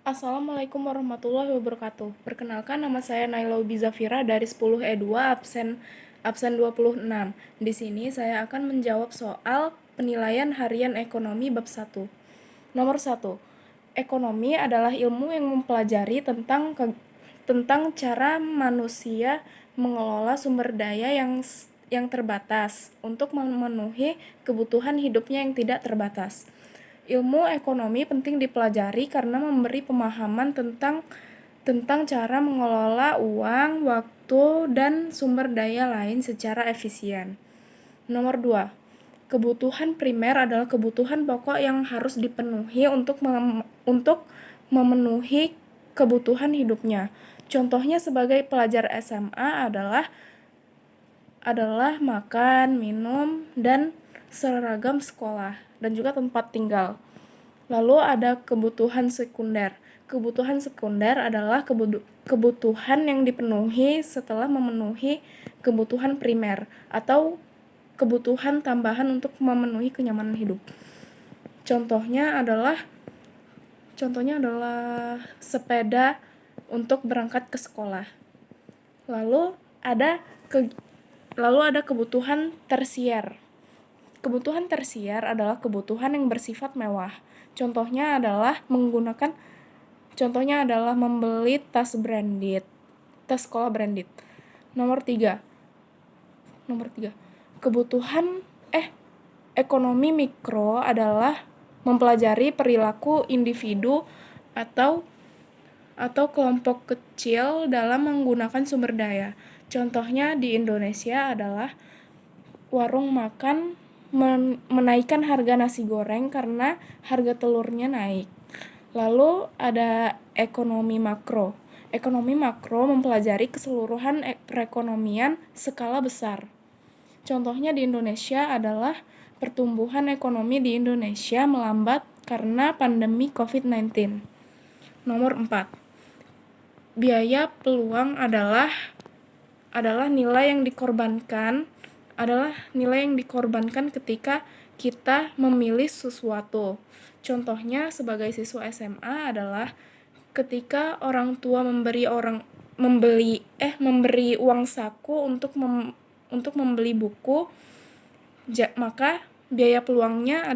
Assalamualaikum warahmatullahi wabarakatuh. Perkenalkan, nama saya Naila Ubi Zafira dari 10E2 absen 26. Di sini saya akan menjawab soal penilaian harian ekonomi bab 1. Nomor 1. Ekonomi adalah ilmu yang mempelajari tentang cara manusia mengelola sumber daya yang terbatas untuk memenuhi kebutuhan hidupnya yang tidak terbatas. Ilmu ekonomi penting dipelajari karena memberi pemahaman tentang cara mengelola uang, waktu, dan sumber daya lain secara efisien. Nomor 2. Kebutuhan primer adalah kebutuhan pokok yang harus dipenuhi untuk memenuhi kebutuhan hidupnya. Contohnya sebagai pelajar SMA adalah makan, minum, dan seragam sekolah, dan juga tempat tinggal. Lalu ada kebutuhan sekunder. Kebutuhan sekunder adalah kebutuhan yang dipenuhi setelah memenuhi kebutuhan primer atau kebutuhan tambahan untuk memenuhi kenyamanan hidup. Contohnya adalah sepeda untuk berangkat ke sekolah. Lalu ada kebutuhan tersier. Kebutuhan tersier adalah kebutuhan yang bersifat mewah. Contohnya adalah membeli tas sekolah branded. Nomor 3. Kebutuhan ekonomi mikro adalah mempelajari perilaku individu atau kelompok kecil dalam menggunakan sumber daya. Contohnya di Indonesia adalah warung makan menaikkan harga nasi goreng karena harga telurnya naik. Lalu ada ekonomi makro. Ekonomi makro mempelajari keseluruhan perekonomian skala besar. Contohnya di Indonesia adalah pertumbuhan ekonomi di Indonesia melambat karena pandemi COVID-19. Nomor 4. Biaya peluang adalah nilai yang dikorbankan ketika kita memilih sesuatu. Contohnya sebagai siswa SMA adalah ketika orang tua memberi uang saku untuk membeli buku, maka biaya peluangnya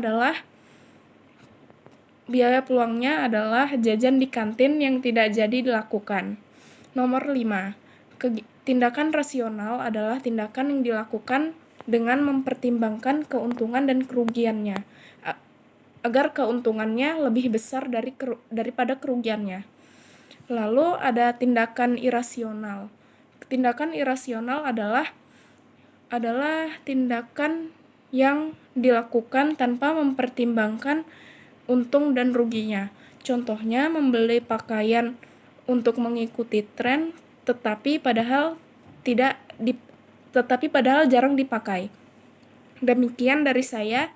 adalah jajan di kantin yang tidak jadi dilakukan. Nomor 5. Tindakan rasional adalah tindakan yang dilakukan dengan mempertimbangkan keuntungan dan kerugiannya, agar keuntungannya lebih besar daripada kerugiannya. Lalu ada tindakan irasional. Tindakan irasional adalah tindakan yang dilakukan tanpa mempertimbangkan untung dan ruginya. Contohnya membeli pakaian untuk mengikuti tren tetapi padahal jarang dipakai. Demikian dari saya.